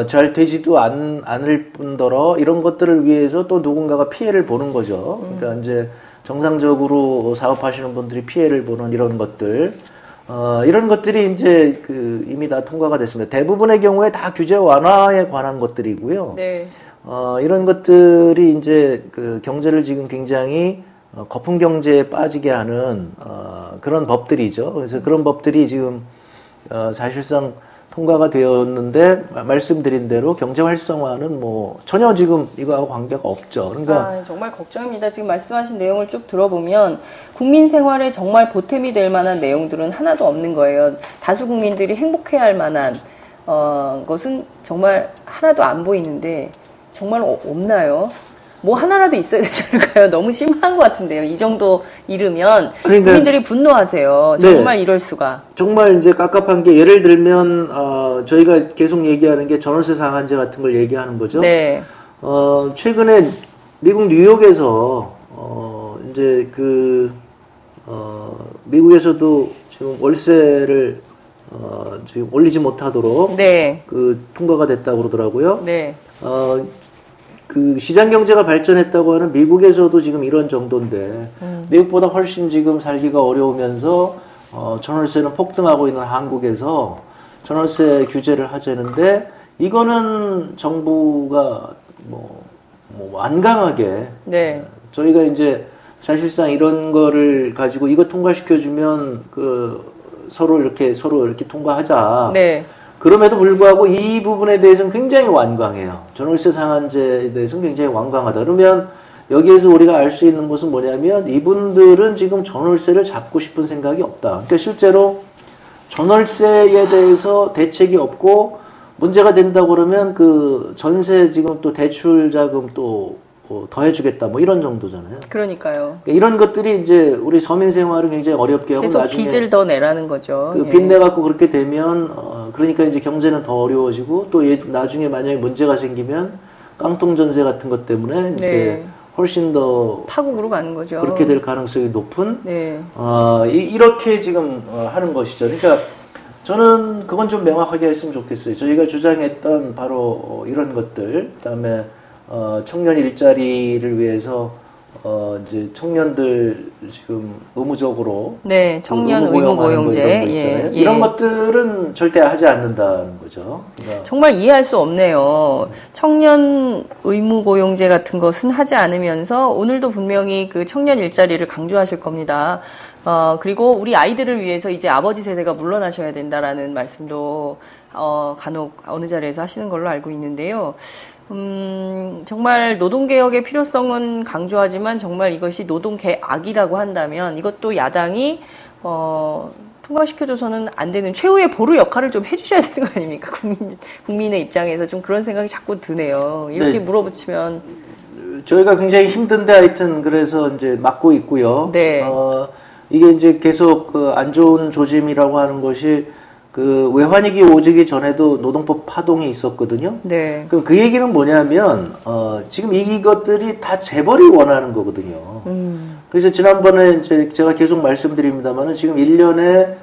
잘 되지도 않을 뿐더러 이런 것들을 위해서 또 누군가가 피해를 보는 거죠. 그러니까 이제 정상적으로 사업하시는 분들이 피해를 보는 이런 것들. 이런 것들이 이제 이미 다 통과가 됐습니다. 대부분의 경우에 다 규제 완화에 관한 것들이고요. 네. 이런 것들이 이제 경제를 지금 굉장히 거품 경제에 빠지게 하는 그런 법들이죠. 그래서 그런 법들이 지금 사실상 통과가 되었는데 말씀드린 대로 경제 활성화는 뭐 전혀 지금 이거하고 관계가 없죠. 그러니까 정말 걱정입니다. 지금 말씀하신 내용을 쭉 들어보면 국민 생활에 정말 보탬이 될 만한 내용들은 하나도 없는 거예요. 다수 국민들이 행복해할 만한 것은 정말 하나도 안 보이는데 정말 없나요? 뭐 하나라도 있어야 되지 않을까요? 너무 심한 것 같은데요. 이 정도 이르면 그러니까, 국민들이 분노하세요. 정말 네, 이럴 수가. 정말 이제 깝깝한 게 예를 들면 저희가 계속 얘기하는 게 전월세 상한제 같은 걸 얘기하는 거죠. 네. 최근에 미국 뉴욕에서 이제 미국에서도 지금 월세를 지금 올리지 못하도록 네, 통과가 됐다고 그러더라고요. 네. 시장 경제가 발전했다고 하는 미국에서도 지금 이런 정도인데, 미국보다 훨씬 지금 살기가 어려우면서, 전월세는 폭등하고 있는 한국에서 전월세 규제를 하자는데, 이거는 정부가 완강하게, 네, 저희가 이제 사실상 이런 거를 가지고 이거 통과시켜주면 서로 이렇게 통과하자. 네. 그럼에도 불구하고 이 부분에 대해서는 굉장히 완강해요. 전월세 상한제에 대해서는 굉장히 완강하다. 그러면 여기에서 우리가 알 수 있는 것은 뭐냐면 이분들은 지금 전월세를 잡고 싶은 생각이 없다. 그러니까 실제로 전월세에 대해서 대책이 없고 문제가 된다고 그러면 전세 지금 또 대출 자금 또 더 해주겠다 뭐 이런 정도잖아요. 그러니까요. 그러니까 이런 것들이 이제 우리 서민 생활을 굉장히 어렵게 하고 계속 나중에 빚을 더 내라는 거죠. 빚 내갖고 그렇게 되면 그러니까 이제 경제는 더 어려워지고 또 나중에 만약에 문제가 생기면 깡통 전세 같은 것 때문에 이제 네, 훨씬 더 파국으로 가는 거죠. 그렇게 될 가능성이 높은 네, 이렇게 지금 하는 것이죠. 그러니까 저는 그건 좀 명확하게 했으면 좋겠어요. 저희가 주장했던 바로 이런 것들, 그다음에 청년 일자리를 위해서 이제 청년들 지금 의무적으로 네, 청년 의무 고용제 이런 것들은 절대 하지 않는다는 거죠. 그러니까 정말 이해할 수 없네요. 청년 의무 고용제 같은 것은 하지 않으면서 오늘도 분명히 청년 일자리를 강조하실 겁니다. 그리고 우리 아이들을 위해서 이제 아버지 세대가 물러나셔야 된다라는 말씀도 간혹 어느 자리에서 하시는 걸로 알고 있는데요. 정말 노동개혁의 필요성은 강조하지만 정말 이것이 노동개악이라고 한다면 이것도 야당이 통과시켜줘서는 안 되는 최후의 보루 역할을 좀 해주셔야 되는 거 아닙니까? 국민의 입장에서 좀 그런 생각이 자꾸 드네요. 이렇게 네. 물어붙이면. 저희가 굉장히 힘든데 하여튼 그래서 이제 막고 있고요. 네. 이게 이제 계속 안 좋은 조짐이라고 하는 것이 외환위기 오기 전에도 노동법 파동이 있었거든요. 네. 그럼 그 얘기는 뭐냐면, 지금 이것들이 다 재벌이 원하는 거거든요. 그래서 지난번에 이제 제가 계속 말씀드립니다만은 지금 1년에,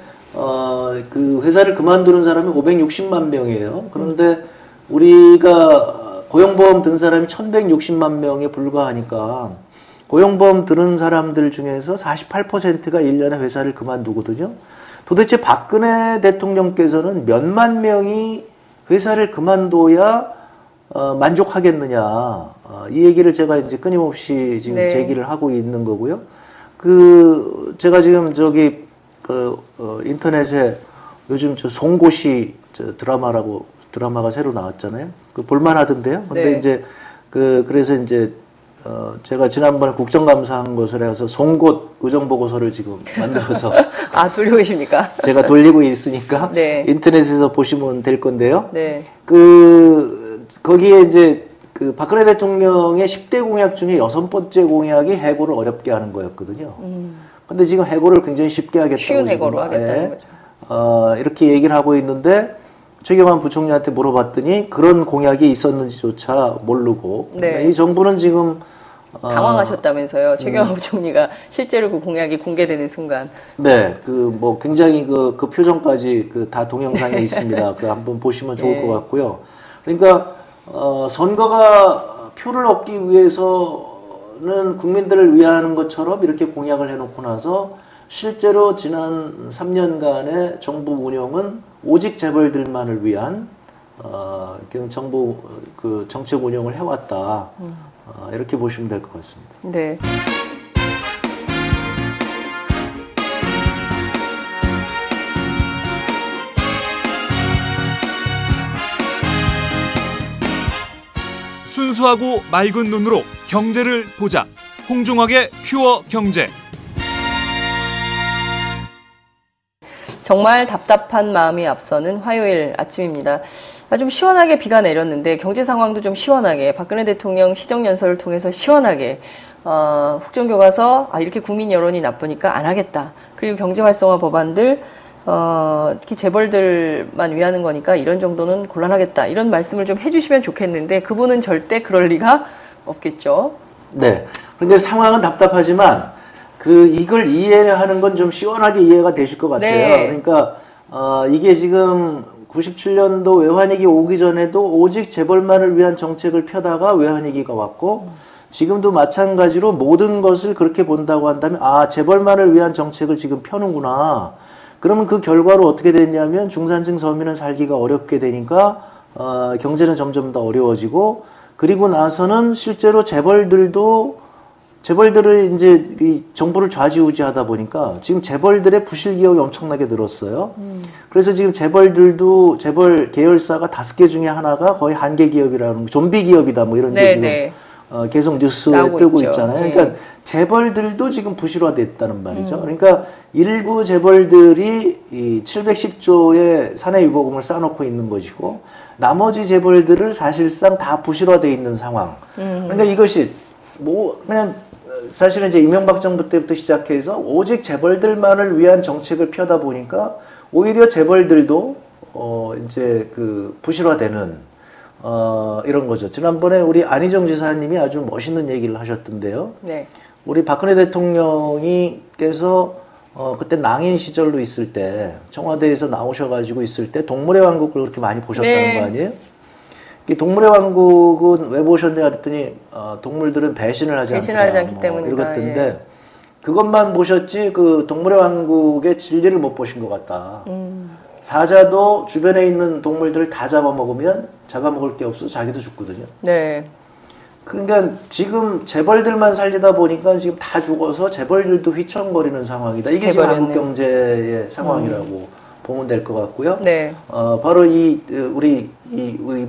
회사를 그만두는 사람이 560만 명이에요. 그런데 우리가 고용보험 든 사람이 1160만 명에 불과하니까 고용보험 드는 사람들 중에서 48%가 1년에 회사를 그만두거든요. 도대체 박근혜 대통령께서는 몇만 명이 회사를 그만둬야 만족하겠느냐. 이 얘기를 제가 이제 끊임없이 지금 네, 제기를 하고 있는 거고요. 제가 지금 인터넷에 요즘 송곳이 드라마가 새로 나왔잖아요. 볼만하던데요. 근데 네, 이제 그래서 이제 제가 지난번에 국정감사한 것을 해서 송곳 의정보고서를 지금 만들어서 돌리고 계십니까? 제가 돌리고 있으니까 네, 인터넷에서 보시면 될 건데요. 네. 거기에 이제 박근혜 대통령의 10대 공약 중에 6번째 공약이 해고를 어렵게 하는 거였거든요. 근데 지금 해고를 굉장히 쉽게 하겠다고 쉬운 해고로 하겠다는 거죠. 이렇게 얘기를 하고 있는데 최경환 부총리한테 물어봤더니 그런 공약이 있었는지조차 모르고 네, 이 정부는 지금 당황하셨다면서요. 최경환 부총리가 실제로 그 공약이 공개되는 순간. 네, 굉장히 그 표정까지 다 동영상에 있습니다. 한번 보시면 좋을 네, 것 같고요. 그러니까 선거가 표를 얻기 위해서는 국민들을 위하는 것처럼 이렇게 공약을 해놓고 나서 실제로 지난 3년간의 정부 운영은 오직 재벌들만을 위한 정부 그 정책 운영을 해왔다. 이렇게 보시면 될 것 같습니다. 네. 순수하고 맑은 눈으로 경제를 보자. 홍종학의 퓨어 경제. 정말 답답한 마음이 앞서는 화요일 아침입니다. 좀 시원하게 비가 내렸는데 경제 상황도 좀 시원하게 박근혜 대통령 시정연설을 통해서 시원하게 국정교과서 이렇게 국민 여론이 나쁘니까 안 하겠다. 그리고 경제활성화 법안들 특히 재벌들만 위하는 거니까 이런 정도는 곤란하겠다. 이런 말씀을 좀 해주시면 좋겠는데 그분은 절대 그럴 리가 없겠죠. 네. 그런데 상황은 답답하지만 이걸 이해하는 건 좀 시원하게 이해가 되실 것 같아요. 네. 그러니까 이게 지금 97년도 외환위기 오기 전에도 오직 재벌만을 위한 정책을 펴다가 외환위기가 왔고 지금도 마찬가지로 모든 것을 그렇게 본다고 한다면 재벌만을 위한 정책을 지금 펴는구나. 그러면 그 결과로 어떻게 됐냐면 중산층 서민은 살기가 어렵게 되니까 경제는 점점 더 어려워지고 그리고 나서는 실제로 재벌들을 이제 이 정부를 좌지우지하다 보니까 지금 재벌들의 부실 기업이 엄청나게 늘었어요. 그래서 지금 재벌들도 재벌 계열사가 5개 중에 하나가 거의 한계 기업이라는 좀비 기업이다 뭐 이런 게 지금 계속 뉴스에 뜨고 있잖아요. 네. 그러니까 재벌들도 지금 부실화됐다는 말이죠. 그러니까 일부 재벌들이 이 710조의 사내유보금을 쌓아놓고 있는 것이고 나머지 재벌들을 사실상 다 부실화돼 있는 상황. 그러니까 이것이 그냥 사실은 이제 이명박 정부 때부터 시작해서 오직 재벌들만을 위한 정책을 펴다 보니까 오히려 재벌들도 이제 부실화되는 이런 거죠. 지난번에 우리 안희정 지사님이 아주 멋있는 얘기를 하셨던데요. 네. 우리 박근혜 대통령이께서 그때 낭인 시절로 있을 때 청와대에서 나오셔가지고 있을 때 동물의 왕국을 그렇게 많이 보셨다는 거 아니에요? 이 동물의 왕국은 왜 보셨냐 그랬더니 동물들은 배신을 하지 않기 때문이다. 이러던데 그것만 보셨지 동물의 왕국의 진리를 못 보신 것 같다. 사자도 주변에 있는 동물들을 다 잡아먹으면 잡아먹을 게 없어 자기도 죽거든요. 네. 그러니까 지금 재벌들만 살리다 보니까 지금 다 죽어서 재벌들도 휘청거리는 상황이다. 이게 지금 한국 경제의 상황이라고 보면 될 것 같고요. 네. 바로 우리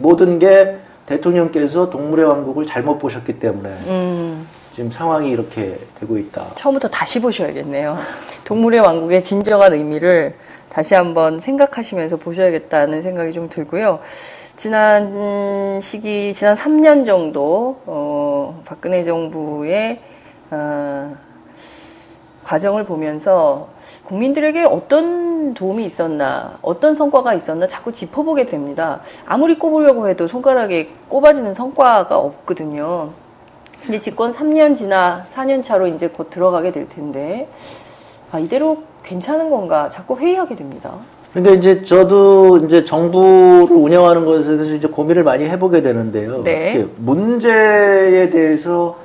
모든 게 대통령께서 동물의 왕국을 잘못 보셨기 때문에 지금 상황이 이렇게 되고 있다. 처음부터 다시 보셔야겠네요. 동물의 왕국의 진정한 의미를 다시 한번 생각하시면서 보셔야겠다는 생각이 좀 들고요. 지난 3년 정도 박근혜 정부의 과정을 보면서 국민들에게 어떤 도움이 있었나, 어떤 성과가 있었나 자꾸 짚어보게 됩니다. 아무리 꼽으려고 해도 손가락에 꼽아지는 성과가 없거든요. 근데 집권 3년 지나 4년 차로 이제 곧 들어가게 될 텐데, 이대로 괜찮은 건가 자꾸 회의하게 됩니다. 그러니까 이제 저도 이제 정부를 운영하는 것에 대해서 이제 고민을 많이 해보게 되는데요. 네. 문제에 대해서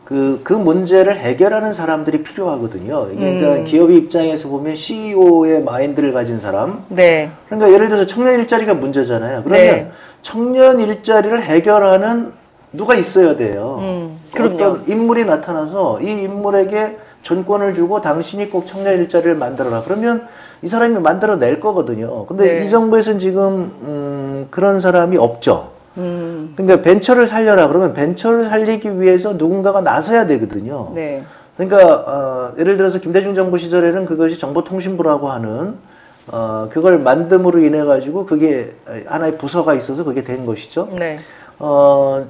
그 문제를 해결하는 사람들이 필요하거든요. 그러니까 기업의 입장에서 보면 CEO의 마인드를 가진 사람. 네. 그러니까 예를 들어서 청년 일자리가 문제잖아요. 그러면 청년 일자리를 해결하는 누가 있어야 돼요. 그럼요. 어떤 인물이 나타나서 이 인물에게 전권을 주고 당신이 꼭 청년 일자리를 만들어라. 그러면 이 사람이 만들어낼 거거든요. 근데 이 정부에서는 지금 그런 사람이 없죠. 그러니까 벤처를 살려라 그러면 벤처를 살리기 위해서 누군가가 나서야 되거든요. 네. 그러니까 예를 들어서 김대중 정부 시절에는 그것이 정보통신부라고 하는 그걸 만듦으로 인해 가지고 그게 하나의 부서가 있어서 그게 된 것이죠. 네.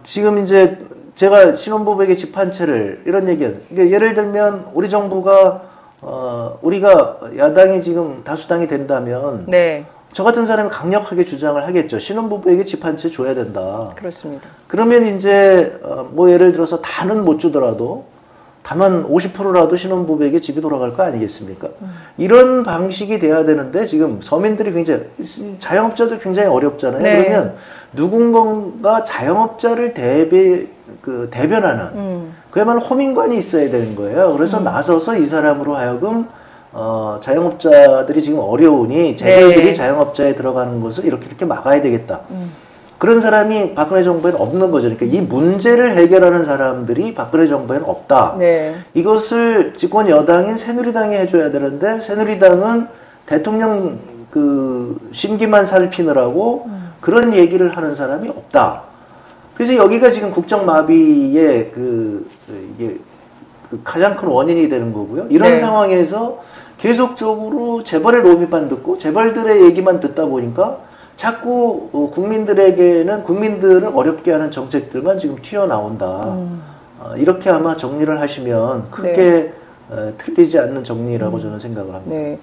지금 이제 제가 신혼부부에게 집 한 채를 이런 얘기예요. 그러니까 예를 들면 우리 정부가 우리가 야당이 지금 다수당이 된다면 저 같은 사람이 강력하게 주장을 하겠죠. 신혼부부에게 집 한 채 줘야 된다. 그렇습니다. 그러면 이제 예를 들어서 다는 못 주더라도 다만 50%라도 신혼부부에게 집이 돌아갈 거 아니겠습니까? 이런 방식이 돼야 되는데 지금 서민들이 굉장히 자영업자들 굉장히 어렵잖아요. 그러면 누군가 자영업자를 대변하는 그야말로 호민관이 있어야 되는 거예요. 그래서 나서서 이 사람으로 하여금 자영업자들이 지금 어려우니 재벌들이 자영업자에 들어가는 것을 이렇게 막아야 되겠다. 그런 사람이 박근혜 정부에는 없는 거죠. 그러니까 이 문제를 해결하는 사람들이 박근혜 정부에는 없다. 이것을 집권 여당인 새누리당이 해줘야 되는데 새누리당은 대통령 심기만 살피느라고 그런 얘기를 하는 사람이 없다. 그래서 여기가 지금 국정마비의 이게 가장 큰 원인이 되는 거고요. 이런 상황에서 계속적으로 재벌의 로비만 듣고 재벌들의 얘기만 듣다 보니까 자꾸 국민들을 어렵게 하는 정책들만 지금 튀어나온다. 이렇게 아마 정리를 하시면 크게 틀리지 않는 정리라고 저는 생각을 합니다.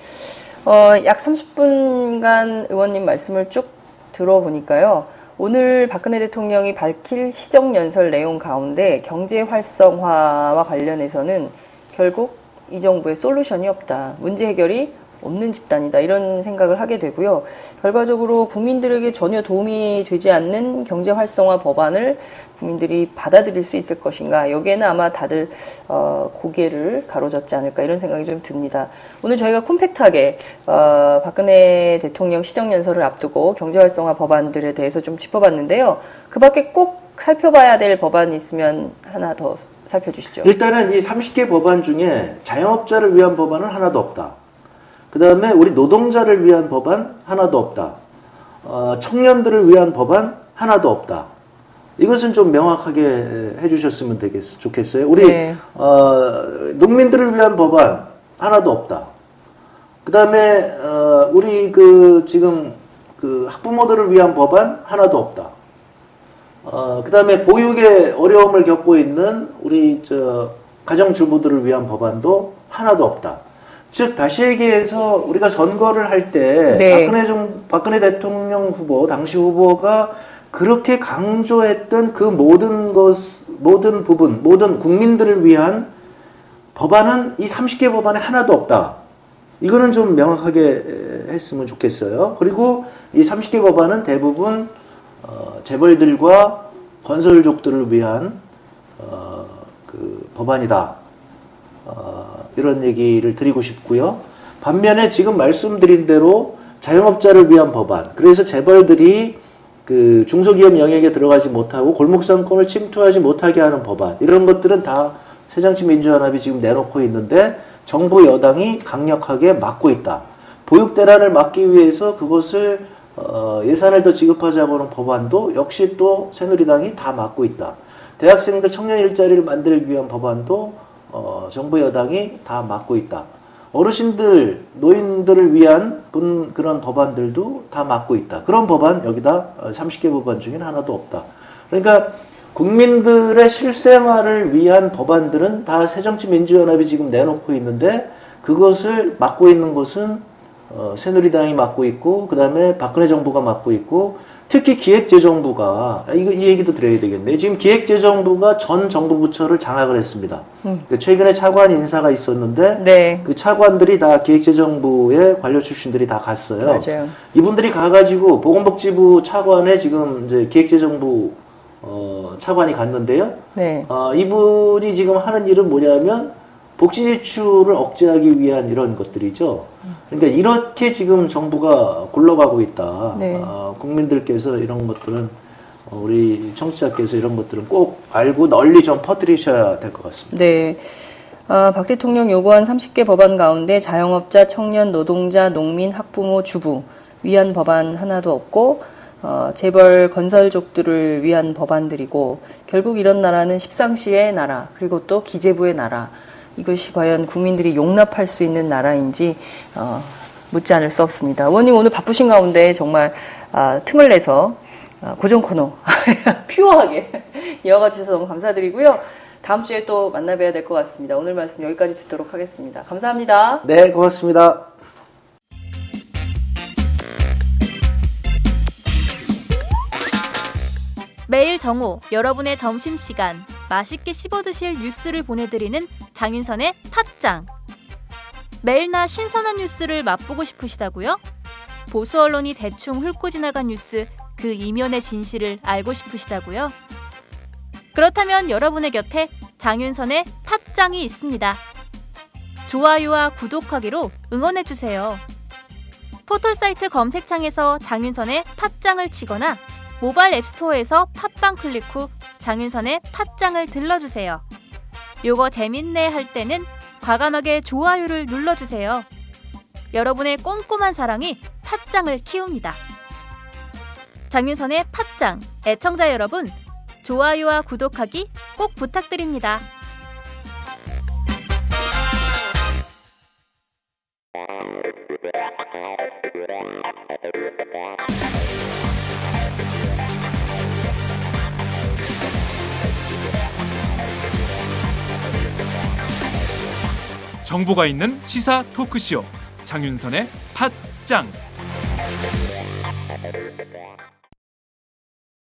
약 30분간 의원님 말씀을 쭉 들어보니까요. 오늘 박근혜 대통령이 밝힐 시정연설 내용 가운데 경제 활성화와 관련해서는 결국 이 정부의 솔루션이 없다. 문제 해결이 없는 집단이다. 이런 생각을 하게 되고요. 결과적으로 국민들에게 전혀 도움이 되지 않는 경제 활성화 법안을 국민들이 받아들일 수 있을 것인가. 여기에는 아마 다들 고개를 가로젓지 않을까 이런 생각이 좀 듭니다. 오늘 저희가 콤팩트하게 박근혜 대통령 시정연설을 앞두고 경제 활성화 법안들에 대해서 좀 짚어봤는데요. 그 밖에 꼭 살펴봐야 될 법안이 있으면 하나 더 살펴주시죠. 일단은 이 30개 법안 중에 자영업자를 위한 법안은 하나도 없다. 그 다음에 우리 노동자를 위한 법안 하나도 없다. 청년들을 위한 법안 하나도 없다. 이것은 좀 명확하게 해주셨으면 좋겠어요. 우리 농민들을 위한 법안 하나도 없다. 그 다음에 우리 지금 학부모들을 위한 법안 하나도 없다. 그 다음에 보육에 어려움을 겪고 있는 우리 가정주부들을 위한 법안도 하나도 없다. 즉 다시 얘기해서 우리가 선거를 할 때 박근혜 대통령 후보, 당시 후보가 그렇게 강조했던 그 모든 부분, 모든 국민들을 위한 법안은 이 30개 법안에 하나도 없다. 이거는 좀 명확하게 했으면 좋겠어요. 그리고 이 30개 법안은 대부분 재벌들과 건설족들을 위한 법안이다. 이런 얘기를 드리고 싶고요. 반면에 지금 말씀드린 대로 자영업자를 위한 법안, 그래서 재벌들이 중소기업 영역에 들어가지 못하고 골목상권을 침투하지 못하게 하는 법안, 이런 것들은 다 새정치민주연합이 지금 내놓고 있는데 정부 여당이 강력하게 막고 있다. 보육대란을 막기 위해서 그것을 예산을 더 지급하자고 하는 법안도 역시 또 새누리당이 다 막고 있다. 대학생들 청년 일자리를 만들기 위한 법안도 정부 여당이 다 막고 있다. 어르신들, 노인들을 위한 그런 법안들도 다 막고 있다. 그런 법안 여기다 30개 법안 중에는 하나도 없다. 그러니까 국민들의 실생활을 위한 법안들은 다 새정치민주연합이 지금 내놓고 있는데 그것을 막고 있는 것은 새누리당이 막고 있고 그 다음에 박근혜 정부가 막고 있고 특히 기획재정부가 이 얘기도 드려야 되겠네. 지금 기획재정부가 전 정부 부처를 장악을 했습니다. 최근에 차관 인사가 있었는데 그 차관들이 다 기획재정부의 관료 출신들이 다 갔어요. 맞아요. 이분들이 가가지고 보건복지부 차관에 지금 이제 기획재정부 차관이 갔는데요. 이분이 지금 하는 일은 뭐냐면 복지 지출을 억제하기 위한 이런 것들이죠. 그러니까 이렇게 지금 정부가 굴러가고 있다. 국민들께서 이런 것들은 우리 청취자께서 이런 것들은 꼭 알고 널리 좀 퍼뜨리셔야 될 것 같습니다. 박 대통령 요구한 30개 법안 가운데 자영업자, 청년, 노동자, 농민, 학부모, 주부 위한 법안 하나도 없고 재벌 건설족들을 위한 법안들이고 결국 이런 나라는 십상시의 나라 그리고 또 기재부의 나라 이것이 과연 국민들이 용납할 수 있는 나라인지 묻지 않을 수 없습니다. 의원님 오늘 바쁘신 가운데 정말 틈을 내서 고정 코너 퓨어하게 이어가 주셔서 너무 감사드리고요. 다음 주에 또 만나뵈야 될 것 같습니다. 오늘 말씀 여기까지 듣도록 하겠습니다. 감사합니다. 네, 고맙습니다. 매일 정오 여러분의 점심시간 맛있게 씹어드실 뉴스를 보내드리는 장윤선의 팟짱. 매일나 신선한 뉴스를 맛보고 싶으시다고요? 보수 언론이 대충 훑고 지나간 뉴스 그 이면의 진실을 알고 싶으시다고요? 그렇다면 여러분의 곁에 장윤선의 팟짱이 있습니다. 좋아요와 구독하기로 응원해주세요. 포털사이트 검색창에서 장윤선의 팟짱을 치거나 모바일 앱스토어에서 팟빵 클릭 후 장윤선의 팟짱을 들러주세요. 요거 재밌네 할 때는 과감하게 좋아요를 눌러주세요. 여러분의 꼼꼼한 사랑이 팟짱을 키웁니다. 장윤선의 팟짱 애청자 여러분, 좋아요와 구독하기 꼭 부탁드립니다. 정보가 있는 시사 토크쇼 장윤선의 팟짱.